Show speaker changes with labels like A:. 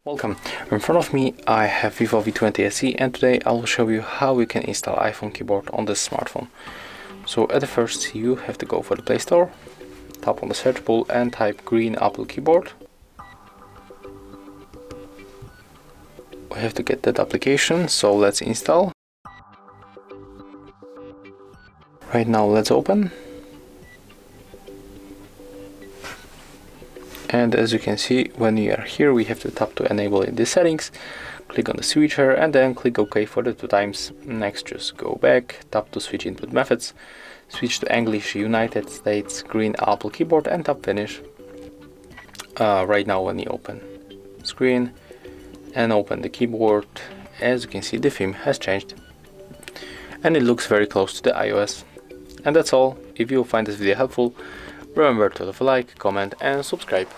A: Welcome. In front of me I have VIVO V20 SE, and today I will show you how you can install iPhone keyboard on this smartphone. So at the first you have to go for the Play Store, tap on the search bar and type green Apple keyboard. We have to get that application, so let's install. Right now let's open. And as you can see, when we are here, we have to tap to enable in the settings, click on the switcher and then click OK for the 2 times. Next, just go back, tap to switch input methods, switch to English United States, green Apple keyboard and tap finish. Right now when you open screen and open the keyboard, as you can see the theme has changed and it looks very close to the iOS. And that's all. If you find this video helpful, remember to leave a like, comment and subscribe.